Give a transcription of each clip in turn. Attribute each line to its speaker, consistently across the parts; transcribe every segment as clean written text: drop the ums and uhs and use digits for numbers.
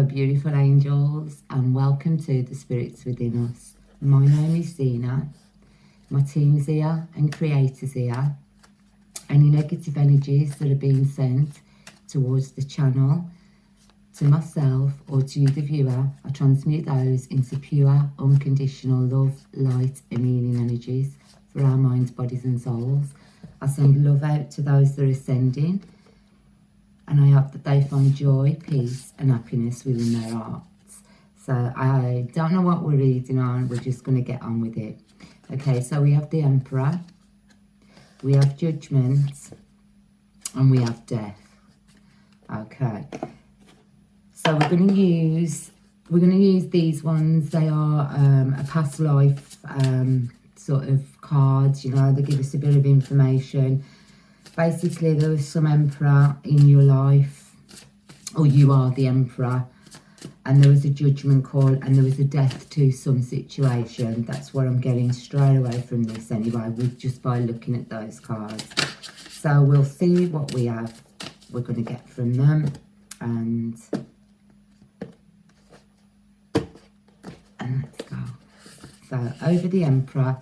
Speaker 1: beautiful angels, and welcome to the Spirits Within Us. My name is Zena. My team's here and creators here. Any negative energies that are being sent towards the channel, to myself or to you the viewer, I transmute those into pure, unconditional love, light and healing energies for our minds, bodies and souls. I send love out to those that are sending, and I hope that they find joy, peace and happiness within their hearts. So I don't know what we're reading on, we're just going to get on with it. Okay, so we have the Emperor, we have Judgment, and we have Death. Okay, so we're going to use these ones. They are a past life sort of cards, you know, they give us a bit of information. Basically, there was some emperor in your life, or you are the emperor, and there was a judgment call, and there was a death to some situation. That's what I'm getting straight away from this anyway, just by looking at those cards. So we'll see what we're going to get from them, and let's go. So over the Emperor,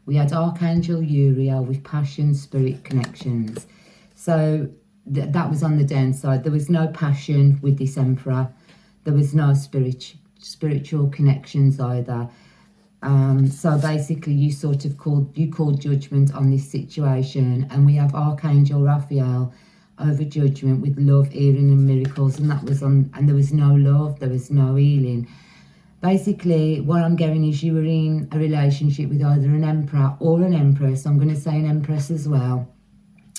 Speaker 1: we had Archangel Uriel with passion, spirit connections. So that was on the downside. There was no passion with this Emperor. There was no spiritual connections either. So basically you sort of called judgment on this situation. And we have Archangel Raphael over judgment with love, healing and miracles. And that was on, and there was no love, there was no healing. Basically, what I'm getting is you were in a relationship with either an emperor or an empress. I'm going to say an empress as well.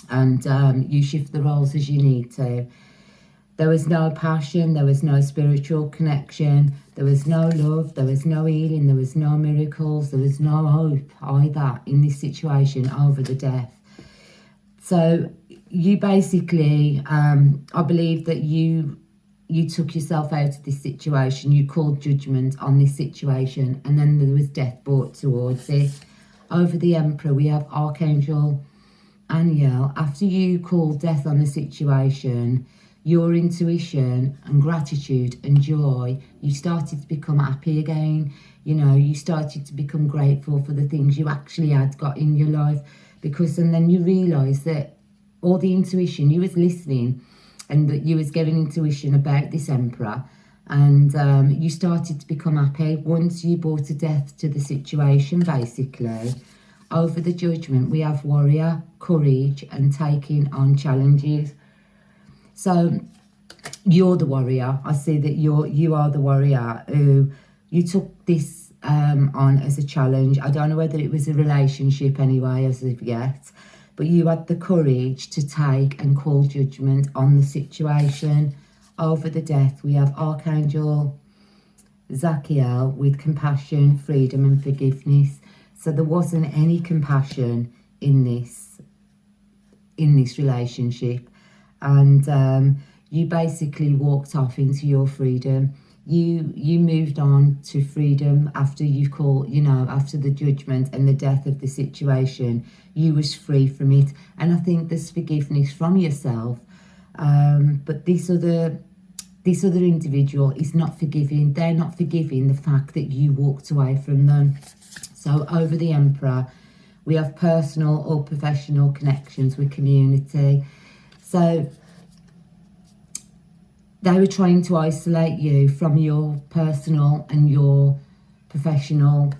Speaker 1: And you shift the roles as you need to. There was no passion, there was no spiritual connection, there was no love, there was no healing, there was no miracles, there was no hope either in this situation over the death. So you basically, I believe that you took yourself out of this situation, you called judgment on this situation, and then there was death brought towards it. Over the Emperor, we have Archangel Aniel. After you called death on the situation, your intuition and gratitude and joy, you started to become happy again. You know, you started to become grateful for the things you actually had got in your life, and then you realised that all the intuition, you was listening, and that you was getting intuition about this Emperor, and you started to become happy once you brought a death to the situation, basically. Over the Judgment, we have warrior, courage and taking on challenges. So you're the warrior. I see that you are the warrior who you took this on as a challenge. I don't know whether it was a relationship anyway as of yet, but you had the courage to take and call judgment on the situation. Over the death, we have Archangel Zachiel with compassion, freedom and forgiveness. So there wasn't any compassion in this relationship. And you basically walked off into your freedom. You moved on to freedom after you call, you know, after the judgment and the death of the situation. You was free from it, and I think there's forgiveness from yourself. But this other individual is not forgiving. They're not forgiving the fact that you walked away from them. So over the Emperor, we have personal or professional connections with community. So they were trying to isolate you from your personal and your professional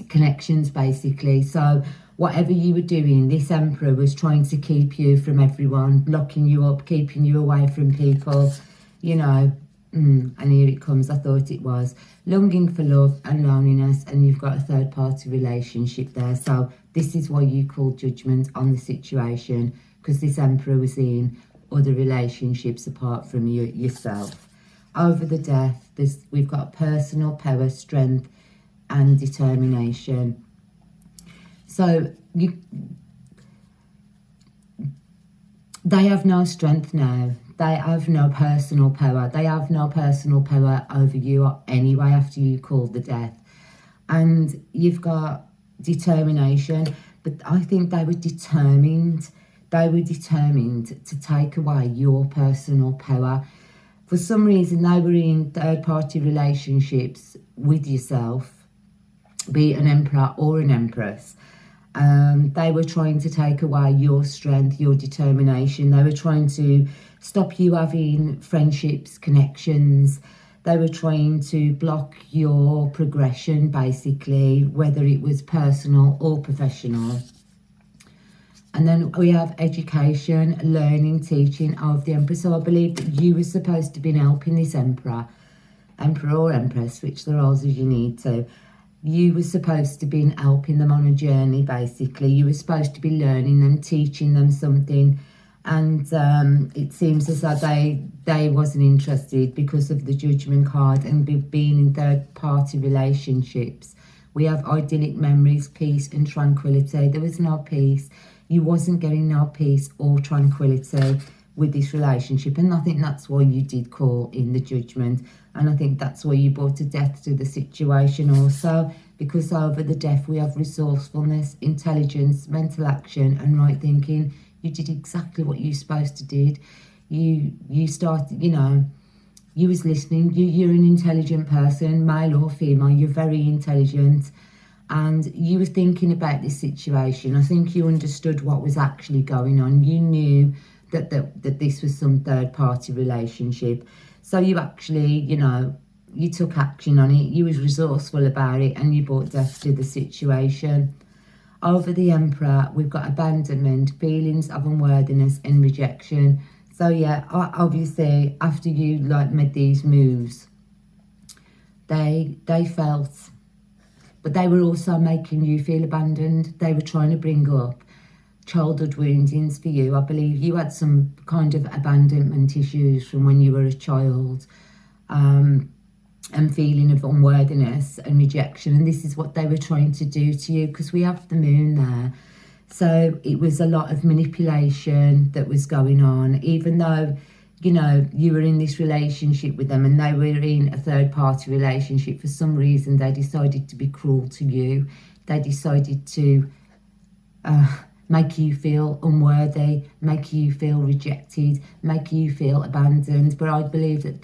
Speaker 1: connections, basically. So whatever you were doing, this Emperor was trying to keep you from everyone, locking you up, keeping you away from people, you know. And here it comes. I thought it was longing for love and loneliness, and you've got a third party relationship there. So this is why you called judgment on the situation, because this Emperor was in other relationships apart from yourself. Over the death, we've got personal power, strength and determination. So they have no strength now. They have no personal power. They have no personal power over you anyway after you called the death. And you've got determination, but I think they were determined. They were determined to take away your personal power. for some reason they were in third-party relationships with yourself, be it an emperor or an empress. They were trying to take away your strength, your determination. They were trying to stop you having friendships, connections. They were trying to block your progression, basically, whether it was personal or professional. And then we have education, learning, teaching of the Empress. So I believe that you were supposed to be helping this emperor or empress, switch the roles as you need to. You were supposed to be helping them on a journey, basically. You were supposed to be learning them, teaching them something. And it seems as though they wasn't interested because of the Judgment card and being in third-party relationships. We have idyllic memories, peace and tranquility. There was no peace. You wasn't getting no peace or tranquility with this relationship. And I think that's why you did call in the Judgment. And I think that's why you brought a death to the situation also. Because over the death, we have resourcefulness, intelligence, mental action and right thinking. You did exactly what you were supposed to did. You started, you was listening. You're an intelligent person, male or female. You're very intelligent. And you were thinking about this situation. I think you understood what was actually going on. You knew that this was some third-party relationship. So you actually, you took action on it. You was resourceful about it and you brought death to the situation. Over the Emperor, we've got abandonment, feelings of unworthiness and rejection. So yeah, obviously, after you made these moves, they felt, but they were also making you feel abandoned. They were trying to bring up childhood woundings for you. I believe you had some kind of abandonment issues from when you were a child, and feeling of unworthiness and rejection. And this is what they were trying to do to you, because we have the moon there. So it was a lot of manipulation that was going on, even though, you were in this relationship with them and they were in a third-party relationship. For some reason, they decided to be cruel to you. They decided to make you feel unworthy, make you feel rejected, make you feel abandoned. But I believe that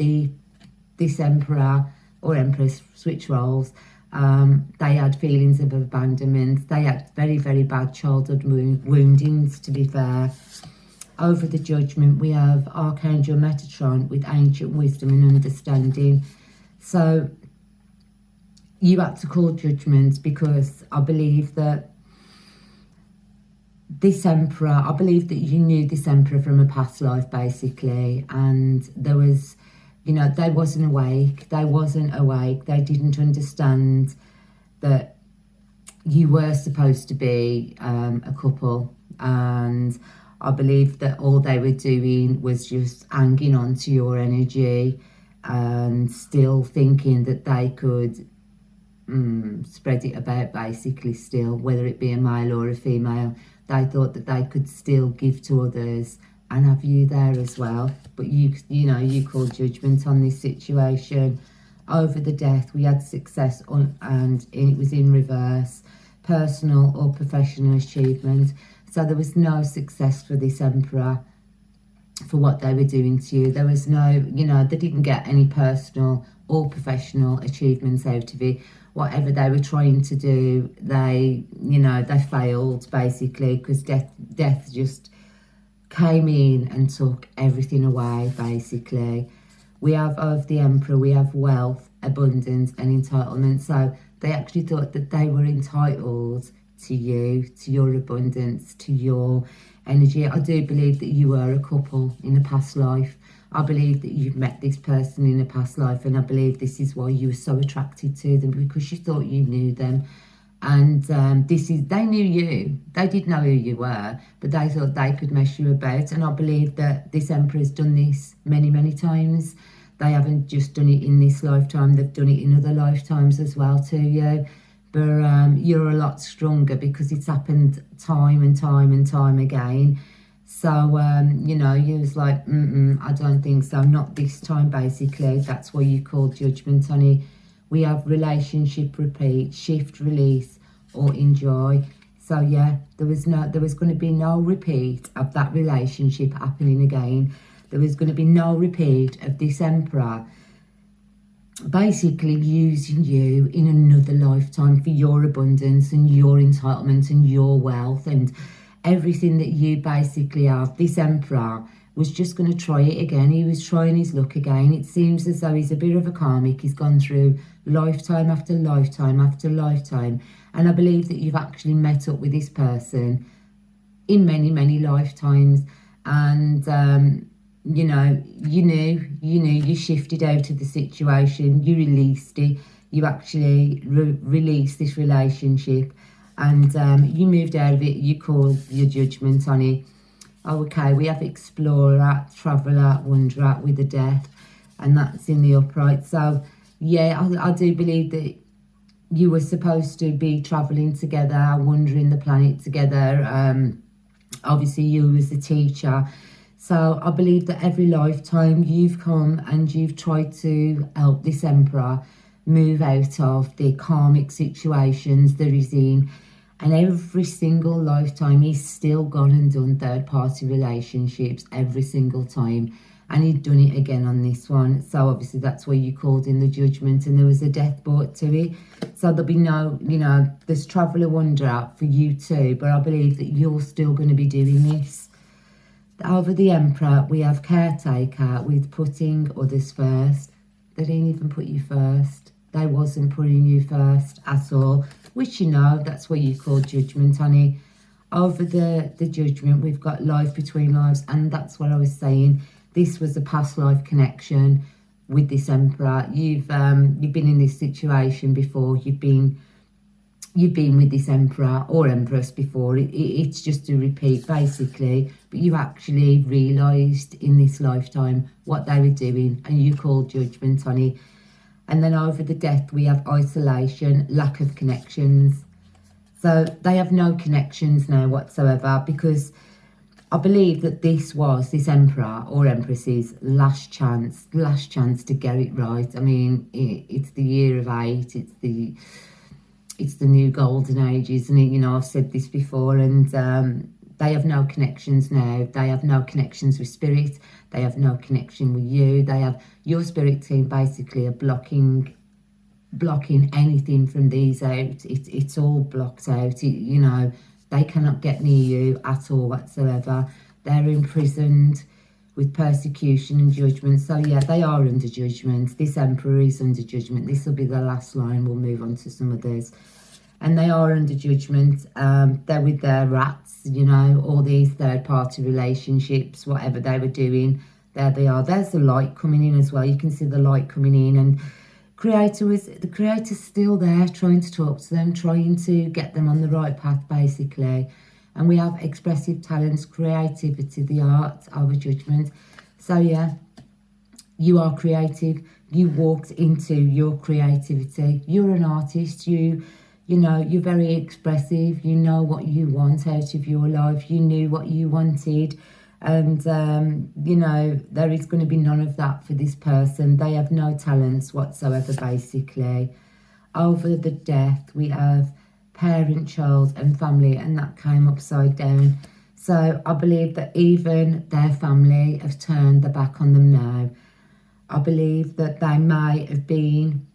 Speaker 1: this Emperor or Empress, switch roles, they had feelings of abandonment. They had very, very bad childhood woundings, to be fair. Over the Judgment, we have Archangel Metatron with ancient wisdom and understanding. So you had to call judgment because I believe that this Emperor, I believe that you knew this Emperor from a past life, basically. And there was, they wasn't awake. They didn't understand that you were supposed to be a couple. And I believe that all they were doing was just hanging on to your energy and still thinking that they could spread it about, basically, still, whether it be a male or a female. They thought that they could still give to others and have you there as well. But you called judgment on this situation. Over the death, we had success and it was in reverse, personal or professional achievement. So there was no success for this Emperor for what they were doing to you. There was no, they didn't get any personal or professional achievements out of it. Whatever they were trying to do, they failed, basically, because death just came in and took everything away, basically. We have, of the Emperor, we have wealth, abundance and entitlement. So they actually thought that they were entitled to you, to your abundance, to your energy. I do believe that you were a couple in a past life. I believe that you've met this person in a past life, and I believe this is why you were so attracted to them, because you thought you knew them. And they knew you. They did know who you were, but they thought they could mess you about. And I believe that this Emperor's done this many, many times. They haven't just done it in this lifetime, they've done it in other lifetimes as well to you. But you're a lot stronger because it's happened time and time and time again. So, you was like, I don't think so, not this time, basically. That's why you called judgment, honey. We have relationship repeat, shift, release, or enjoy. So, yeah, there was going to be no repeat of that relationship happening again. There was going to be no repeat of this Emperor basically using you in another lifetime for your abundance and your entitlement and your wealth and everything that you basically have. This Emperor was just going to try it again. He was trying his luck again. It seems as though he's a bit of a karmic. He's gone through lifetime after lifetime after lifetime. And I believe that you've actually met up with this person in many, many lifetimes. And, you know, you shifted out of the situation. You released it. You actually released this relationship. And you moved out of it. You called your judgment on it. Oh, okay, we have Explorer, Traveller, Wanderer with a Death, and that's in the upright. So, yeah, I do believe that you were supposed to be travelling together, wandering the planet together. Obviously, you as a teacher. So, I believe that every lifetime you've come and you've tried to help this Emperor move out of the karmic situations that he's in. And every single lifetime, he's still gone and done third-party relationships every single time. And he'd done it again on this one. So obviously that's why you called in the judgment and there was a death brought to it. So there'll be no, you know, there's Traveller Wanderer for you too. But I believe that you're still going to be doing this. Over the Emperor, we have Caretaker with putting others first. They didn't even put you first. They wasn't putting you first at all. Which, you know, that's what you call judgment, honey. Over the judgment, we've got life between lives. And that's what I was saying. This was a past life connection with this Emperor. You've been in this situation before. You've been with this Emperor or Empress before. It's just a repeat, basically. But you actually realised in this lifetime what they were doing. And you called judgment, honey. And then over the death, we have isolation, lack of connections. So they have no connections now whatsoever because I believe that this was this Emperor or Empress's last chance to get it right. I mean, it's the year of 8. It's the new golden age, isn't it? You know, I've said this before, and they have no connections now. They have no connections with spirit. They have no connection with you. They have your spirit team basically are blocking anything from these out. It's all blocked out. You know, they cannot get near you at all whatsoever. They're imprisoned with persecution and judgment. So yeah, they are under judgment. This Emperor is under judgment. This will be the last line. We'll move on to some others. And they are under judgment. They're with their rats, you know, all these third-party relationships, whatever they were doing. There they are. There's the light coming in as well. You can see the light coming in. And the Creator's still there, trying to talk to them, trying to get them on the right path, basically. And we have expressive talents, creativity, the art of a judgment. So, yeah, you are creative. You walked into your creativity. You're an artist. You know, you're very expressive. You know what you want out of your life. You knew what you wanted. And, you know, there is going to be none of that for this person. They have no talents whatsoever, basically. Over the death, we have parent, child and family, and that came upside down. So I believe that even their family have turned their back on them now. I believe that they may have been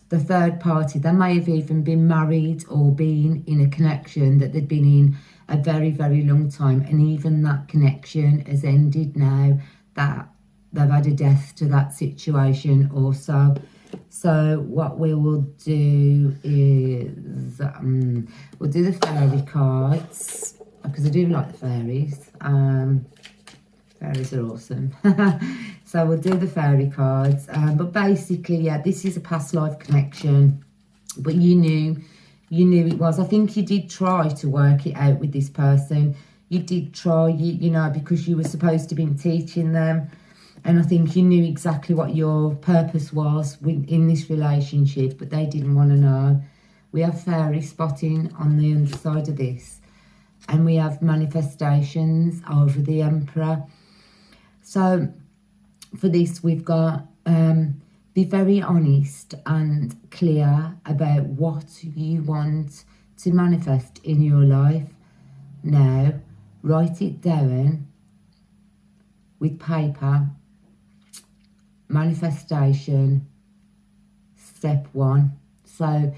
Speaker 1: the third party. They may have even been married or been in a connection that they'd been in a very, very long time. And even that connection has ended now, that they've had a death to that situation also. So what we will do is we'll do the fairy cards because I do like the fairies. Fairies are awesome. So we'll do the fairy cards. But basically, yeah, this is a past life connection. But you knew it was. I think you did try to work it out with this person. You did try, you know, because you were supposed to be teaching them. And I think you knew exactly what your purpose was in this relationship, but they didn't want to know. We have fairy spotting on the underside of this. And we have manifestations over the Emperor. So for this, we've got be very honest and clear about what you want to manifest in your life. Now, write it down with paper, manifestation, step 1. So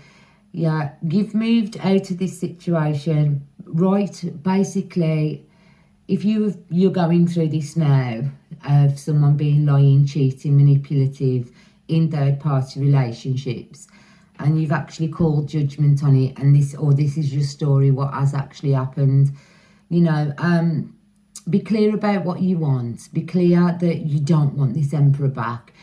Speaker 1: yeah, you've moved out of this situation, right? Basically, if you're going through this now of someone being lying, cheating, manipulative in third-party relationships, and you've actually called judgment on it, and this is your story, what has actually happened, you know, be clear about what you want. Be clear that you don't want this emperor back.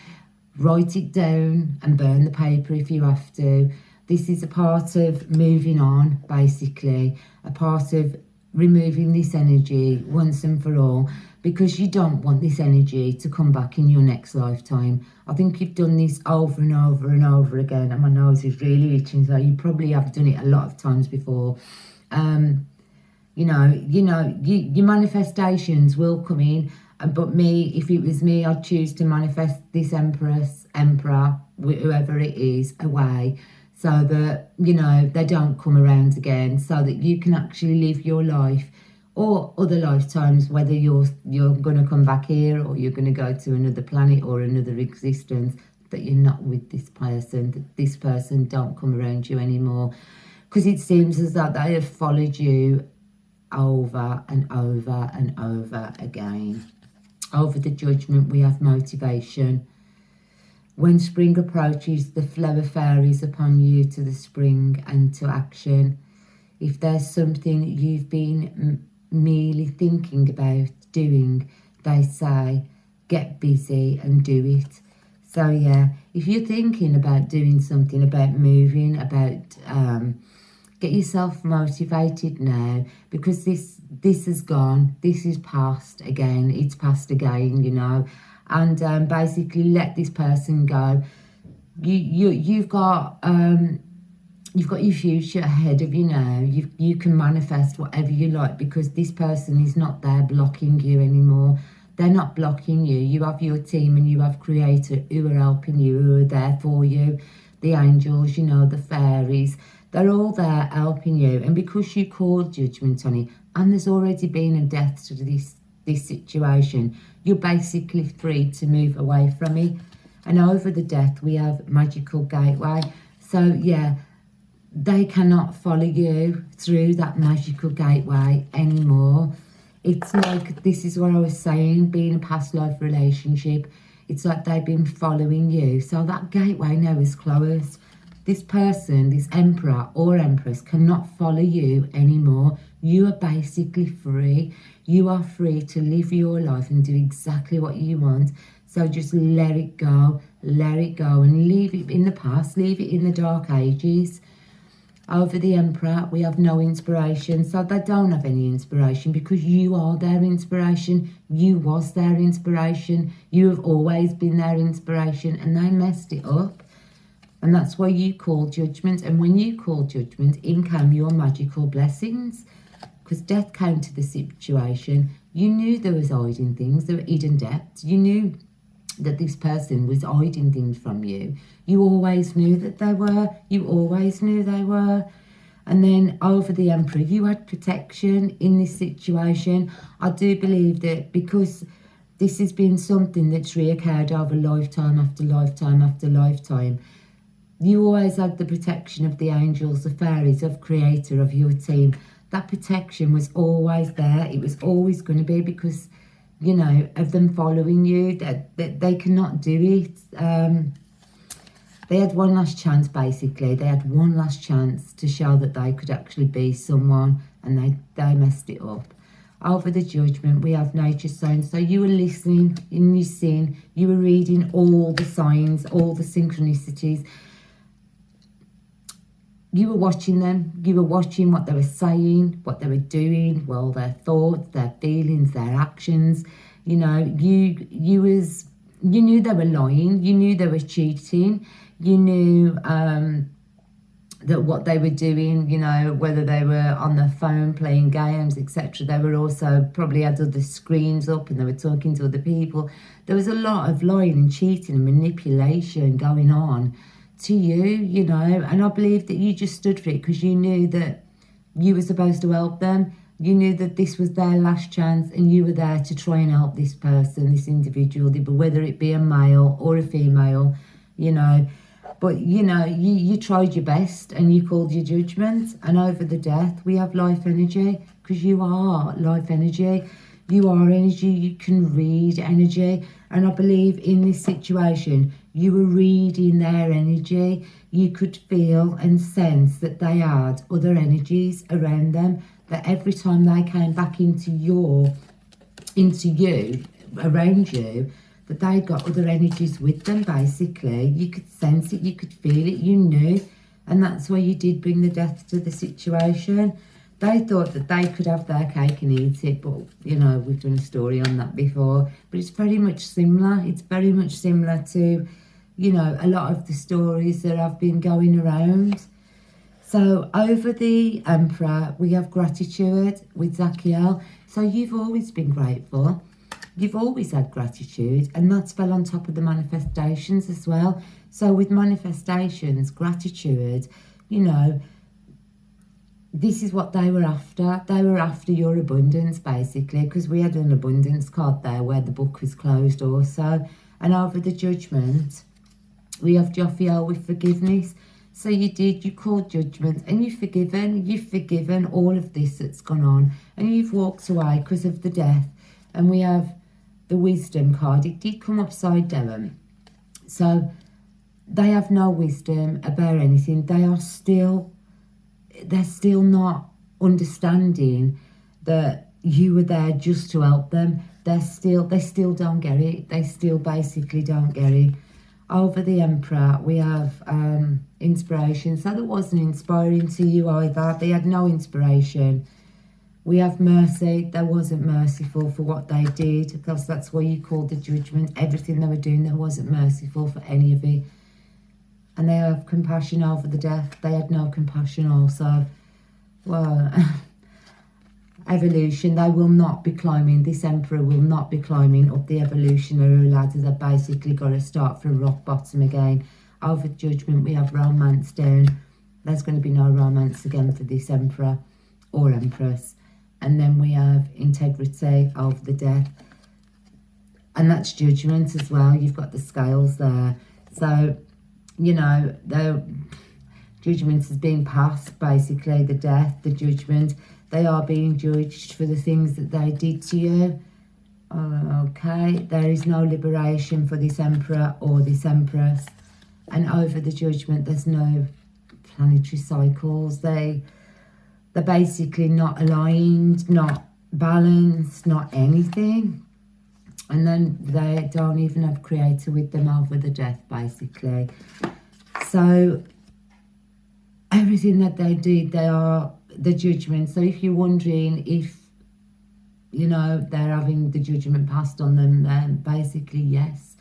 Speaker 1: Write it down and burn the paper if you have to. This is a part of moving on, basically, a part of removing this energy once and for all, because you don't want this energy to come back in your next lifetime. I think you've done this over and over and over again, and my nose is really itching, so you probably have done it a lot of times before. Your manifestations will come in, but me, if it was me, I'd choose to manifest this empress, emperor, whoever it is, away, so that, they don't come around again, so that you can actually live your life, or other lifetimes, whether you're going to come back here, or you're going to go to another planet or another existence, that you're not with this person, that this person don't come around you anymore, because it seems as though they have followed you over and over and over again. Over the judgment, we have motivation. When spring approaches, the flow of fairies upon you to the spring and to action. If there's something that you've been merely thinking about doing, they say, get busy and do it. So yeah, if you're thinking about doing something, about moving, about get yourself motivated now, because this is gone, this is past again, it's past again, and basically let this person go. You've got your future ahead of you now. You can manifest whatever you like, because this person is not there blocking you anymore. They're not blocking you. You have your team and you have Creator who are helping you, who are there for you. The angels, the fairies, they're all there helping you. And because you called judgment on it, and there's already been a death to this situation, you're basically free to move away from it. And over the death, we have magical gateway. So yeah, they cannot follow you through that magical gateway anymore. It's like, this is what I was saying, being a past life relationship. It's like they've been following you. So that gateway now is closed. This person, this emperor or empress, cannot follow you anymore. You are basically free. You are free to live your life and do exactly what you want. So just let it go, and leave it in the past, leave it in the dark ages. Over the emperor, we have no inspiration. So they don't have any inspiration, because you are their inspiration. You was their inspiration. You have always been their inspiration, and they messed it up. And that's why you call judgment. And when you call judgment, in came your magical blessings. Because death came to the situation. You knew there was hiding things, there were hidden depths. You knew that this person was hiding things from you. You always knew that they were. You always knew they were. And then over the emperor, you had protection in this situation. I do believe that because this has been something that's reoccurred over lifetime after lifetime after lifetime, you always had the protection of the angels, the fairies, of Creator, of your team. That protection was always there. It was always going to be, because, of them following you, that they cannot do it. They had one last chance, basically. They had one last chance to show that they could actually be someone, and they messed it up. Over the judgment, we have nature signs. So you were listening in your sin. You were reading all the signs, all the synchronicities. You were watching them. You were watching what they were saying, what they were doing, well, their thoughts, their feelings, their actions. You knew they were lying. You knew they were cheating. You knew that what they were doing, whether they were on their phone playing games, etc. They were also probably had other screens up and they were talking to other people. There was a lot of lying and cheating and manipulation going on to you, and I believe that you just stood for it, because you knew that you were supposed to help them, You knew that this was their last chance, and you were there to try and help this person, this individual, whether it be a male or a female, you know. But, you know, you tried your best and you called your judgment. And over the death, we have life energy, because you are life energy. You are energy. You can read energy. And I believe in this situation, you were reading their energy. You could feel and sense that they had other energies around them, that every time they came back into you, around you, that they got other energies with them, basically. You could sense it, you could feel it, you knew. And that's why you did bring the death to the situation. They thought that they could have their cake and eat it, but, you know, we've done a story on that before. But it's very much similar. It's very much similar to, you know, a lot of the stories that have been going around. So over the Emperor, we have gratitude with Zachiel. So you've always been grateful. You've always had gratitude, and that's fell on top of the manifestations as well. So with manifestations, gratitude, you know, this is what they were after. They were after your abundance, basically, because we had an abundance card there where the book was closed also. And over the judgment, we have Jophiel with forgiveness. So you called judgment, and you've forgiven all of this that's gone on, and you've walked away because of the death. And we have the wisdom card. It did come upside down. So they have no wisdom about anything. They're still not understanding that you were there just to help them. They still don't get it. They still basically don't get it. Over the Emperor, we have inspiration. So that wasn't inspiring to you either. They had no inspiration. We have mercy. They wasn't merciful for what they did, because that's why you called the judgment. Everything they were doing, they wasn't merciful for any of it. And they have compassion over the death. They had no compassion also. Well, evolution, they will not be climbing, this Emperor will not be climbing up the evolutionary ladder. They've basically got to start from rock bottom again. Over judgment, we have romance down. There's going to be no romance again for this Emperor or Empress. And then we have integrity over the death. And that's judgment as well. You've got the scales there. So, you know, the judgment is being passed, basically, the death, the judgment. They are being judged for the things that they did to you. Okay, there is no liberation for this Emperor or this Empress. And over the judgment, there's no planetary cycles. They're basically not aligned, not balanced, not anything. And then they don't even have creator with them over the death, basically. So everything that they did, they are the judgment. So if you're wondering if, you know, they're having the judgment passed on them, then basically yes.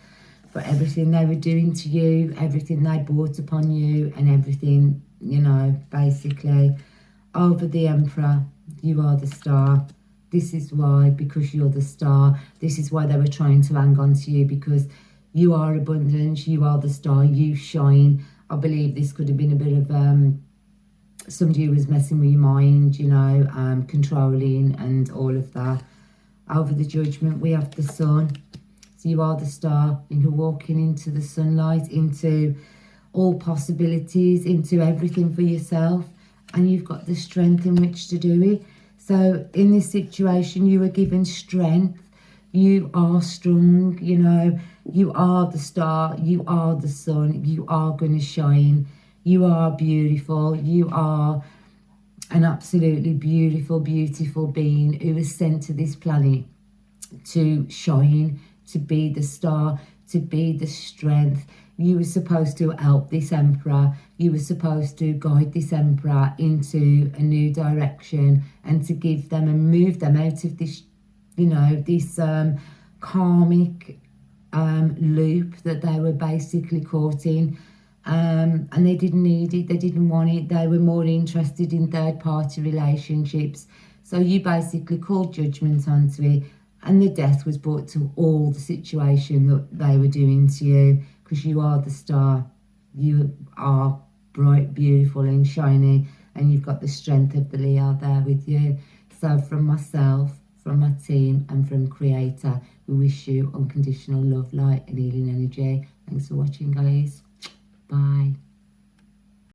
Speaker 1: For everything they were doing to you, everything they brought upon you, and everything, you know, basically. Over the Emperor, you are the star. This is why, because you're the star. This is why they were trying to hang on to you, because you are abundance, you are the star, you shine. I believe this could have been a bit of somebody who was messing with your mind, you know, controlling and all of that. Over the judgment, we have the sun. So you are the star, and you're walking into the sunlight, into all possibilities, into everything for yourself. And you've got the strength in which to do it. So in this situation, you were given strength. You are strong, you know. You are the star. You are the sun. You are going to shine. You are beautiful. You are an absolutely beautiful, beautiful being who was sent to this planet to shine, to be the star, to be the strength. You were supposed to help this Emperor. You were supposed to guide this Emperor into a new direction, and to give them and move them out of this, you know, this karmic loop that they were basically caught in. And they didn't need it. They didn't want it. They were more interested in third-party relationships. So you basically called judgment onto it, and the death was brought to all the situation that they were doing to you, because you are the star. You are bright, beautiful and shiny, and you've got the strength of the Leo there with you. So from myself, from my team, and from Creator, we wish you unconditional love, light, and healing energy. Thanks for watching, guys.